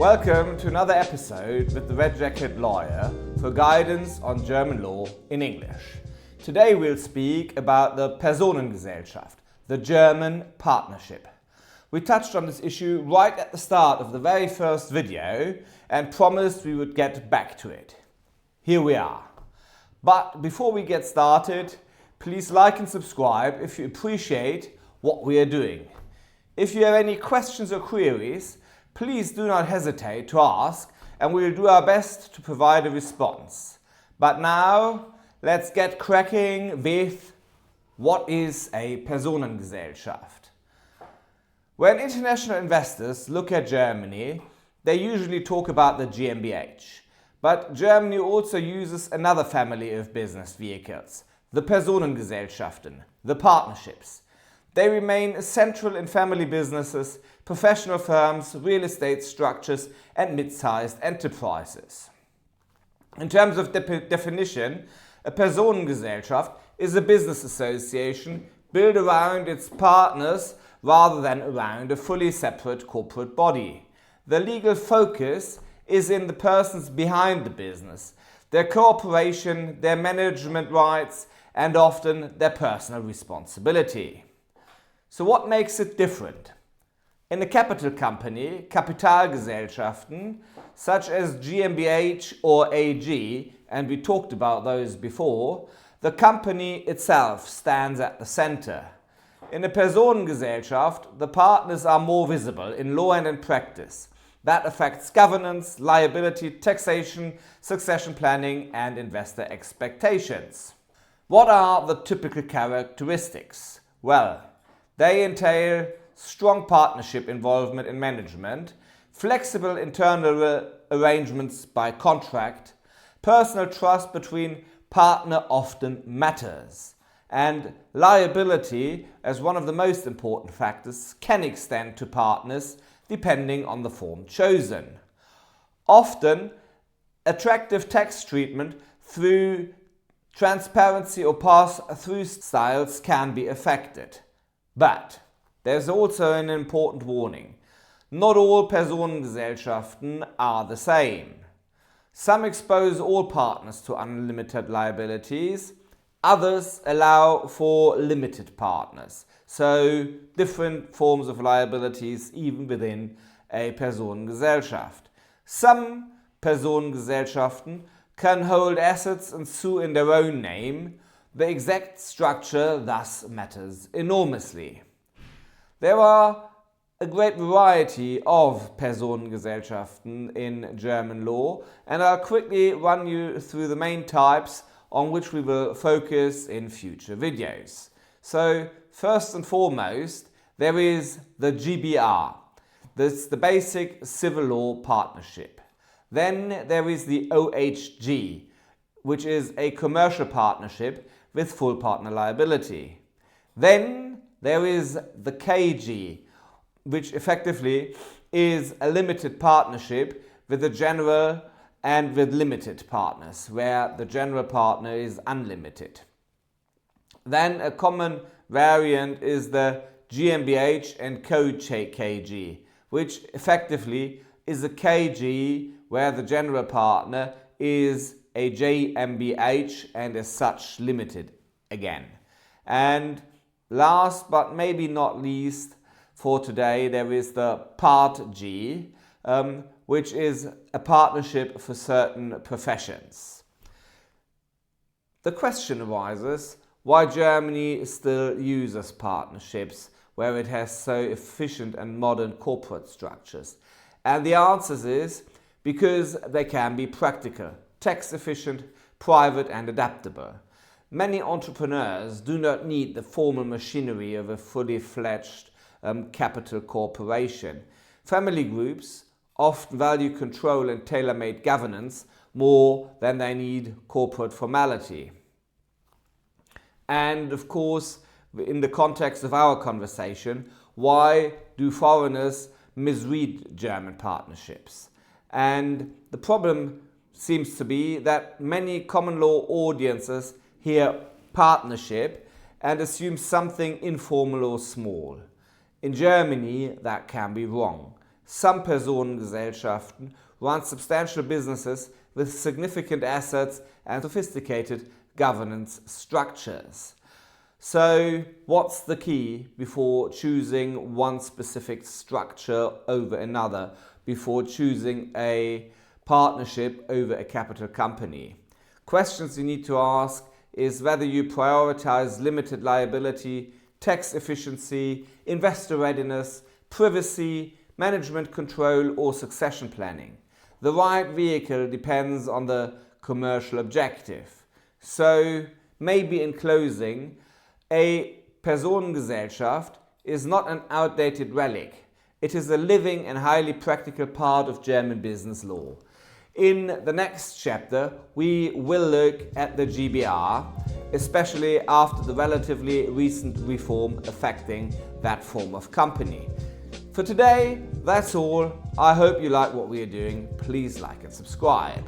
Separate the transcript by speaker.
Speaker 1: Welcome to another episode with the Red Jacket Lawyer for guidance on German law in English. Today we'll speak about the Personengesellschaft, the German partnership. We touched on this issue right at the start of the very first video and promised we would get back to it. Here we are. But before we get started, please like and subscribe if you appreciate what we are doing. If you have any questions or queries, please do not hesitate to ask and we will do our best to provide a response. But now, let's get cracking with what is a Personengesellschaft. When international investors look at Germany, they usually talk about the GmbH. But Germany also uses another family of business vehicles, the Personengesellschaften, the partnerships. They remain central in family businesses, professional firms, real estate structures and mid-sized enterprises. In terms of definition, a Personengesellschaft is a business association built around its partners rather than around a fully separate corporate body. The legal focus is in the persons behind the business, their cooperation, their management rights and often their personal responsibility. So what makes it different? In a capital company, Kapitalgesellschaften, such as GmbH or AG, and we talked about those before, the company itself stands at the center. In a Personengesellschaft, the partners are more visible in law and in practice. That affects governance, liability, taxation, succession planning and investor expectations. What are the typical characteristics? Well, they entail strong partnership involvement in management, flexible internal arrangements by contract, personal trust between partner often matters, and liability, as one of the most important factors, can extend to partners depending on the form chosen. Often, attractive tax treatment through transparency or pass-through styles can be affected. But there's also an important warning. Not all Personengesellschaften are the same. Some expose all partners to unlimited liabilities, others allow for limited partners, so different forms of liabilities even within a Personengesellschaft. Some Personengesellschaften can hold assets and sue in their own name. The exact structure thus matters enormously. There are a great variety of Personengesellschaften in German law, and I'll quickly run you through the main types on which we will focus in future videos. So, first and foremost, there is the GBR. That's the basic civil law partnership. Then there is the OHG, which is a commercial partnership with full partner liability. Then there is the KG, which effectively is a limited partnership with the general and with limited partners, where the general partner is unlimited. Then a common variant is the GmbH and Co KG, which effectively is a KG where the general partner is a GmbH and as such limited again. And last but maybe not least for today, there is the PartG, which is a partnership for certain professions. The question arises why Germany still uses partnerships where it has so efficient and modern corporate structures. And the answer is because they can be practical, tax efficient, private and adaptable. Many entrepreneurs do not need the formal machinery of a fully fledged capital corporation. Family groups often value control and tailor-made governance more than they need corporate formality. And of course, in the context of our conversation, why do foreigners misread German partnerships? And the problem seems to be that many common law audiences hear partnership and assume something informal or small. In Germany, that can be wrong. Some Personengesellschaften run substantial businesses with significant assets and sophisticated governance structures. So, what's the key before choosing one specific structure over another, before choosing a partnership over a capital company? Questions you need to ask is whether you prioritize limited liability, tax efficiency, investor readiness, privacy, management control, or succession planning. The right vehicle depends on the commercial objective. So, maybe in closing, a Personengesellschaft is not an outdated relic. It is a living and highly practical part of German business law. In the next chapter, we will look at the GBR, especially after the relatively recent reform affecting that form of company. For today, that's all. I hope you like what we are doing. Please like and subscribe.